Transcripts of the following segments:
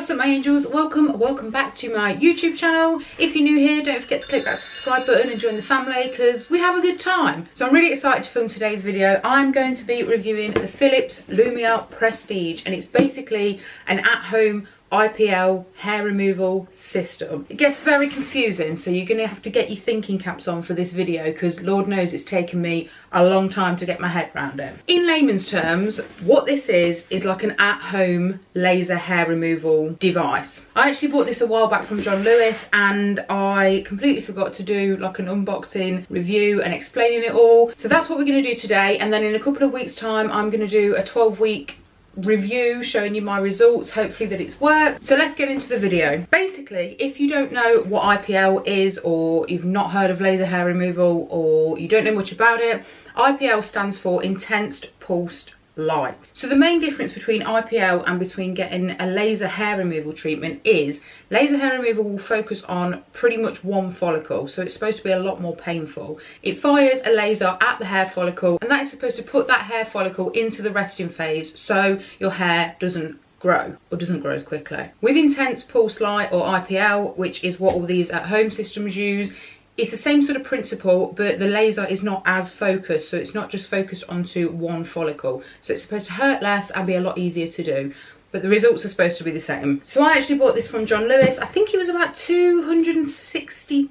What's up my angels, welcome back to my YouTube channel. If you're new here, don't forget to click that subscribe button and join the family because we have a good time. So I'm really excited to film today's video. I'm going to be reviewing the Phillips Lumea Prestige, and it's basically an at-home IPL hair removal system. It gets very confusing, so you're going to have to get your thinking caps on for this video because Lord knows it's taken me a long time to get my head around it. In layman's terms, what this is like an at-home laser hair removal device. I actually bought this a while back from John Lewis and I completely forgot to do like an unboxing review and explaining it all. So that's what we're going to do today, and then in a couple of weeks time I'm going to do a 12-week review showing you my results, hopefully that it's worked. So let's get into the video. Basically, if you don't know what IPL is, or you've not heard of laser hair removal, or you don't know much about it, IPL stands for Intense Pulsed Light. So the main difference between IPL and between getting a laser hair removal treatment is laser hair removal will focus on pretty much one follicle, so it's supposed to be a lot more painful. It fires a laser at the hair follicle and that is supposed to put that hair follicle into the resting phase so your hair doesn't grow as quickly. With Intense Pulse Light, or IPL, which is what all these at-home systems use, it's the same sort of principle, but the laser is not as focused, so it's not just focused onto one follicle. So it's supposed to hurt less and be a lot easier to do, but the results are supposed to be the same. So I actually bought this from John Lewis. I think it was about £260,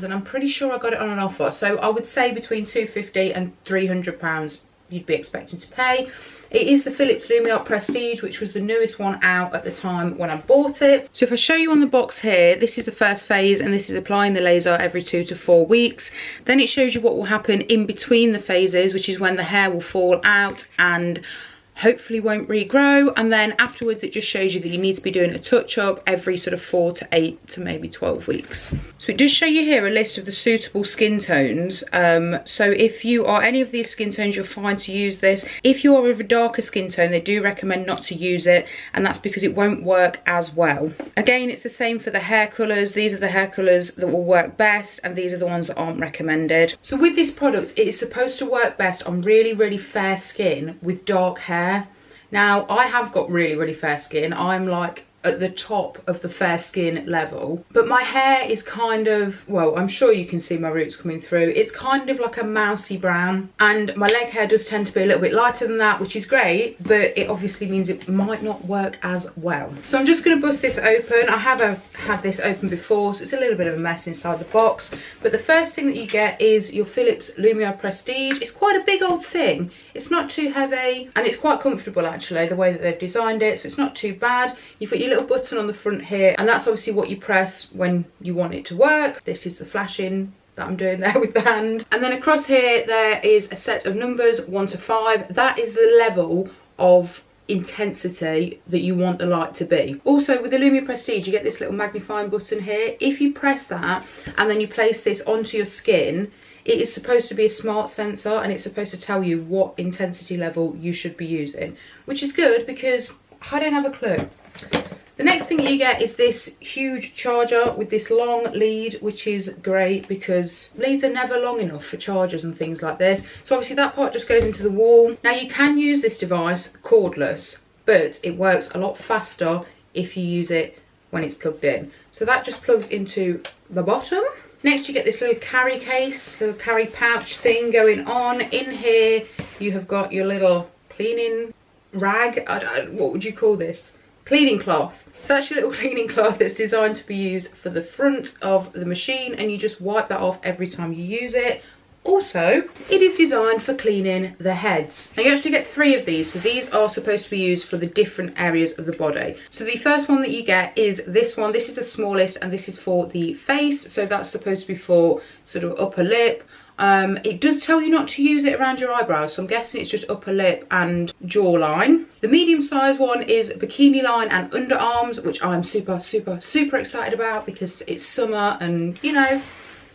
and I'm pretty sure I got it on an offer. So I would say between £250 and £300 you'd be expecting to pay. It is the Phillips Lumea Prestige, which was the newest one out at the time when I bought it. So if I show you on the box here, this is the first phase, and this is applying the laser every 2 to 4 weeks. Then it shows you what will happen in between the phases, which is when the hair will fall out and hopefully won't regrow, and then afterwards it just shows you that you need to be doing a touch up every sort of 4 to 8 to maybe 12 weeks. So it does show you here a list of the suitable skin tones. So if you are any of these skin tones, you're fine to use this. If you are of a darker skin tone, they do recommend not to use it, and that's because it won't work as well. Again, it's the same for the hair colours. These are the hair colours that will work best, and these are the ones that aren't recommended. So with this product, it is supposed to work best on really fair skin with dark hair. Now, I have got really fair skin. I'm like at the top of the fair skin level, but my hair is kind of, well, I'm sure you can see my roots coming through. It's kind of like a mousy brown, and my leg hair does tend to be a little bit lighter than that, which is great, but it obviously means it might not work as well. So I'm just going to bust this open. I have had this open before, so it's a little bit of a mess inside the box, but the first thing that you get is your Phillips Lumea Prestige. It's quite a big old thing. It's not too heavy, and it's quite comfortable actually, the way that they've designed it, so it's not too bad. You've got your little button on the front here, and that's obviously what you press when you want it to work. This is the flashing that I'm doing there with the hand, and then across here there is a set of numbers 1 to 5. That is the level of intensity that you want the light to be. Also with the Lumea Prestige, you get this little magnifying button here. If you press that and then you place this onto your skin, it is supposed to be a smart sensor, and it's supposed to tell you what intensity level you should be using, which is good because I don't have a clue. The next thing you get is this huge charger with this long lead, which is great because leads are never long enough for chargers and things like this. So obviously that part just goes into the wall. Now you can use this device cordless, but it works a lot faster if you use it when it's plugged in. So that just plugs into the bottom. Next you get this little carry case, little carry pouch thing going on. In here you have got your little cleaning rag, what would you call this? Cleaning cloth. So that's your little cleaning cloth that's designed to be used for the front of the machine, and you just wipe that off every time you use it. Also, it is designed for cleaning the heads. Now you actually get 3 of these, so these are supposed to be used for the different areas of the body. So the first one that you get is this one. This is the smallest, and this is for the face, so that's supposed to be for sort of upper lip. It does tell you not to use it around your eyebrows, so I'm guessing it's just upper lip and jawline. The medium size one is bikini line and underarms, which I'm super excited about because it's summer and, you know,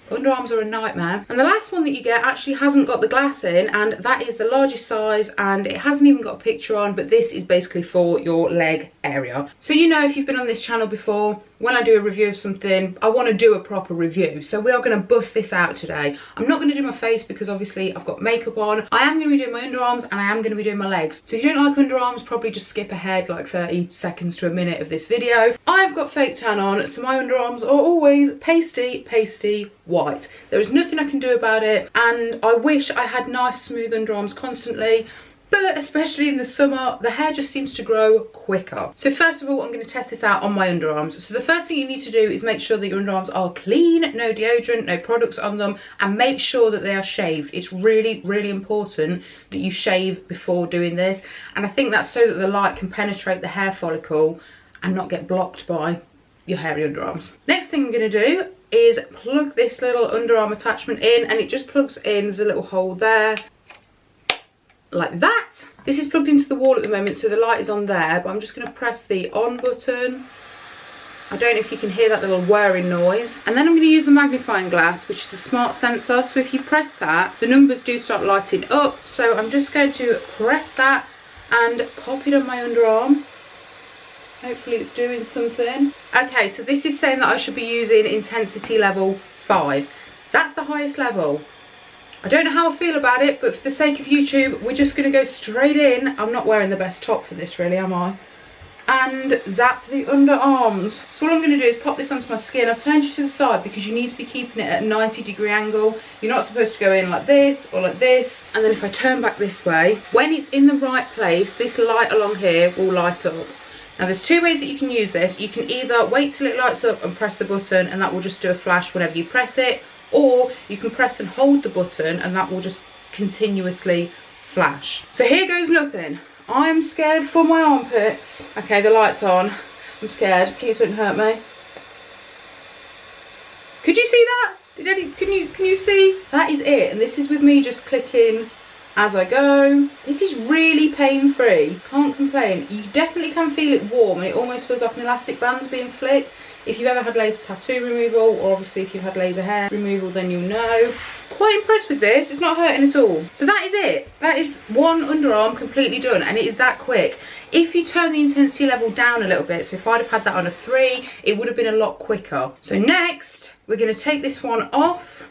underarms are a nightmare. And the last one that you get actually hasn't got the glass in, and that is the largest size, and it hasn't even got a picture on, but this is basically for your leg area. So you know, if you've been on this channel before, when I do a review of something, I want to do a proper review. So we are going to bust this out today. I'm not going to do my face because obviously I've got makeup on. I am going to be doing my underarms and I am going to be doing my legs. So if you don't like underarms, probably just skip ahead like 30 seconds to a minute of this video. I've got fake tan on, so my underarms are always pasty white. There is nothing I can do about it, and I wish I had nice smooth underarms constantly. But especially in the summer, the hair just seems to grow quicker. So first of all, I'm going to test this out on my underarms. So the first thing you need to do is make sure that your underarms are clean, no deodorant, no products on them, and make sure that they are shaved. It's really, really important that you shave before doing this. And I think that's so that the light can penetrate the hair follicle and not get blocked by your hairy underarms. Next thing I'm going to do is plug this little underarm attachment in, and it just plugs in. There's a little hole there. Like that. This is plugged into the wall at the moment, so the light is on there, but I'm just going to press the on button. I don't know if you can hear that little whirring noise. And then I'm going to use the magnifying glass, which is the smart sensor. So if you press that, the numbers do start lighting up. So I'm just going to press that and pop it on my underarm. Hopefully it's doing something. Okay, so this is saying that I should be using intensity level 5. That's the highest level. I don't know how I feel about it, but for the sake of YouTube, we're just going to go straight in. I'm not wearing the best top for this, really, am I? And zap the underarms. So all I'm going to do is pop this onto my skin. I've turned you to the side because you need to be keeping it at a 90-degree angle. You're not supposed to go in like this or like this. And then if I turn back this way, when it's in the right place, this light along here will light up. Now there's two ways that you can use this. You can either wait till it lights up and press the button, and that will just do a flash whenever you press it. Or you can press and hold the button and that will just continuously flash. So here goes nothing. I'm scared for my armpits. Okay, the light's on. I'm scared. Please don't hurt me. Could you see that? Can you see? That is it. And this is with me just clicking as I go. This is really pain-free. Can't complain. You definitely can feel it warm, and it almost feels like an elastic band's being flicked. If you've ever had laser tattoo removal, or obviously if you've had laser hair removal, then you'll know. Quite impressed with this. It's not hurting at all. So that is it. That is one underarm completely done, and it is that quick. If you turn the intensity level down a little bit, so if I'd have had that on a 3, it would have been a lot quicker. So next, we're going to take this one off.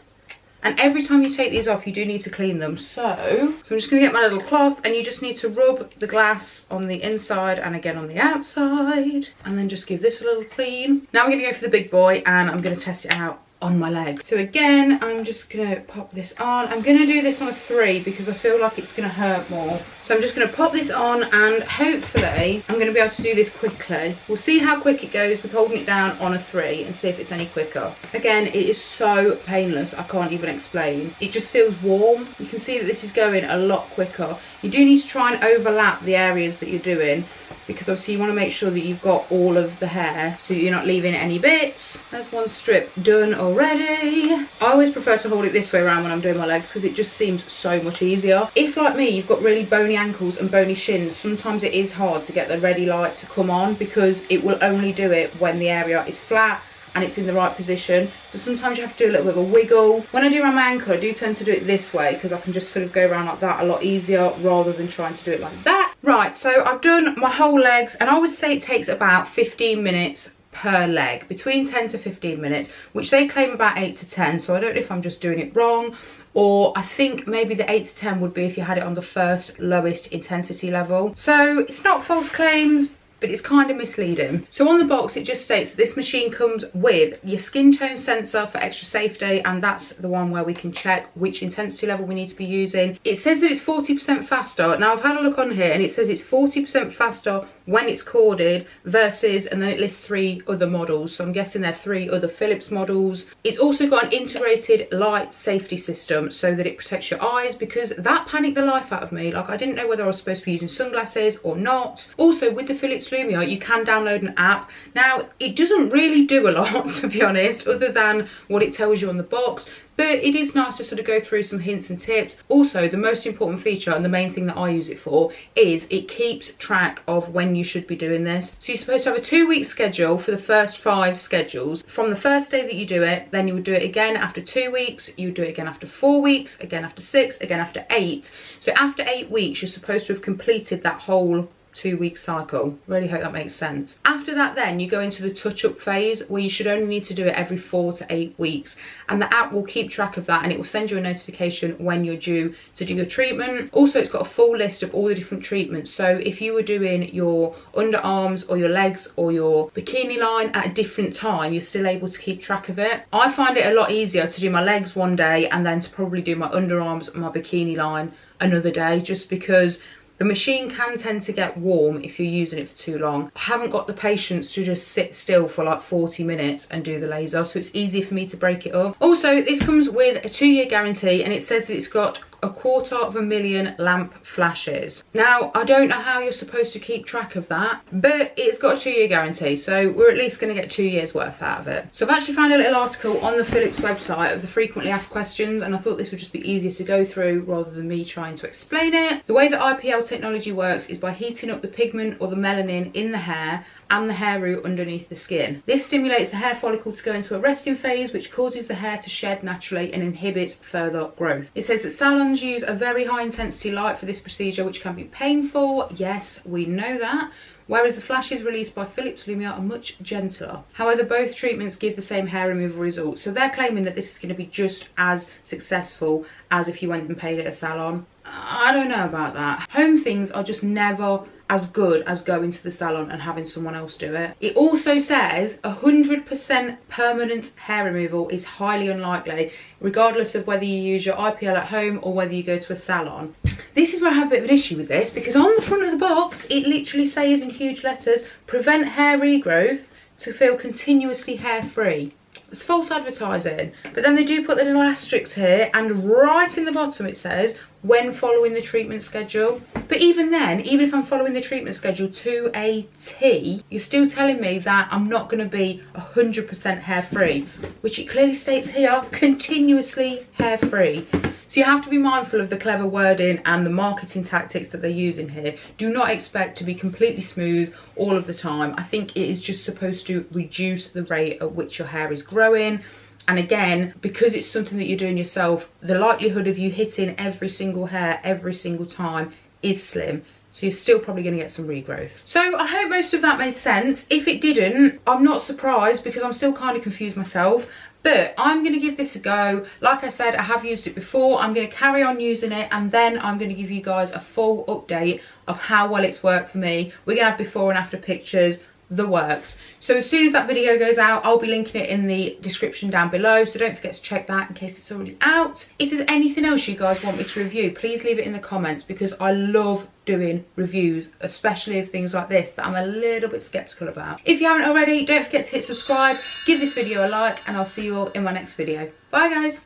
And every time you take these off, you do need to clean them. So I'm just going to get my little cloth, and you just need to rub the glass on the inside and again on the outside. And then just give this a little clean. Now we're going to go for the big boy, and I'm going to test it out on my leg. So again, I'm just going to pop this on. I'm going to do this on a 3 because I feel like it's going to hurt more. So I'm just going to pop this on, and hopefully I'm going to be able to do this quickly. We'll see how quick it goes with holding it down on a 3 and see if it's any quicker. Again, it is so painless, I can't even explain. It just feels warm. You can see that this is going a lot quicker. You do need to try and overlap the areas that you're doing, because obviously you want to make sure that you've got all of the hair so you're not leaving any bits. There's one strip done already. I always prefer to hold it this way around when I'm doing my legs because it just seems so much easier. If, like me, you've got really bony ankles and bony shins, sometimes it is hard to get the ready light to come on because it will only do it when the area is flat and it's in the right position. So sometimes you have to do a little bit of a wiggle. When I do around my ankle, I do tend to do it this way because I can just sort of go around like that a lot easier rather than trying to do it like that. Right, so I've done my whole legs, and I would say it takes about 15 minutes per leg, between 10 to 15 minutes, which they claim about 8 to 10. So I don't know if I'm just doing it wrong, or I think maybe the 8 to 10 would be if you had it on the first lowest intensity level. So it's not false claims, but it's kind of misleading. So on the box it just states that this machine comes with your skin tone sensor for extra safety, and that's the one where we can check which intensity level we need to be using. It says that it's 40% faster. Now I've had a look on here and it says it's 40% faster when it's corded versus, and then it lists 3 other models, so I'm guessing they're 3 other Phillips models. It's also got an integrated light safety system so that it protects your eyes, because that panicked the life out of me. Like, I didn't know whether I was supposed to be using sunglasses or not. Also with the Phillips Lumea you can download an app. Now it doesn't really do a lot, to be honest, other than what it tells you on the box, but it is nice to sort of go through some hints and tips. Also, the most important feature, and the main thing that I use it for, is it keeps track of when you should be doing this. So you're supposed to have a 2-week schedule for the first 5 schedules. From the first day that you do it, then you would do it again after 2 weeks, you would do it again after 4 weeks, again after 6, again after 8. So after 8 weeks, you're supposed to have completed that whole 2-week cycle. Really hope that makes sense. After that then you go into the touch-up phase, where you should only need to do it every 4 to 8 weeks, and the app will keep track of that and it will send you a notification when you're due to do your treatment. Also, it's got a full list of all the different treatments, so if you were doing your underarms or your legs or your bikini line at a different time, you're still able to keep track of it. I find it a lot easier to do my legs one day and then to probably do my underarms and my bikini line another day, just because the machine can tend to get warm if you're using it for too long. I haven't got the patience to just sit still for like 40 minutes and do the laser, so it's easier for me to break it up. Also, this comes with a 2-year guarantee, and it says that it's got 250,000 lamp flashes. Now, I don't know how you're supposed to keep track of that, but it's got a 2-year guarantee, so we're at least going to get 2 years worth out of it. So I've actually found a little article on the Phillips website of the frequently asked questions, and I thought this would just be easier to go through rather than me trying to explain it. The way that IPL technology works is by heating up the pigment or the melanin in the hair and the hair root underneath the skin. This stimulates the hair follicle to go into a resting phase, which causes the hair to shed naturally and inhibits further growth. It says that salons use a very high intensity light for this procedure, which can be painful. Yes, we know that. Whereas the flashes released by Phillips Lumea are much gentler. However, both treatments give the same hair removal results, so they're claiming that this is going to be just as successful as if you went and paid at a salon. I don't know about that. Home things are just never as good as going to the salon and having someone else do it. It also says 100% permanent hair removal is highly unlikely, regardless of whether you use your IPL at home or whether you go to a salon. This is where I have a bit of an issue with this, because on the front of the box it literally says in huge letters, prevent hair regrowth to feel continuously hair free. It's false advertising, but then they do put the little asterisks here, and right in the bottom it says when following the treatment schedule. But even then, even if I'm following the treatment schedule to a T, you're still telling me that I'm not going to be 100% hair free, which it clearly states here, continuously hair free. So you have to be mindful of the clever wording and the marketing tactics that they're using here. Do not expect to be completely smooth all of the time. I think it is just supposed to reduce the rate at which your hair is growing. And again, because it's something that you're doing yourself, the likelihood of you hitting every single hair every single time is slim. So you're still probably going to get some regrowth. So I hope most of that made sense. If it didn't, I'm not surprised, because I'm still kind of confused myself. But I'm going to give this a go. Like I said, I have used it before. I'm going to carry on using it, and then I'm going to give you guys a full update of how well it's worked for me. We're going to have before and after pictures, the works. So as soon as that video goes out, I'll be linking it in the description down below, so don't forget to check that in case it's already out. If there's anything else you guys want me to review, please leave it in the comments, because I love doing reviews, especially of things like this that I'm a little bit skeptical about. If you haven't already, don't forget to hit subscribe, give this video a like, and I'll see you all in my next video. Bye guys.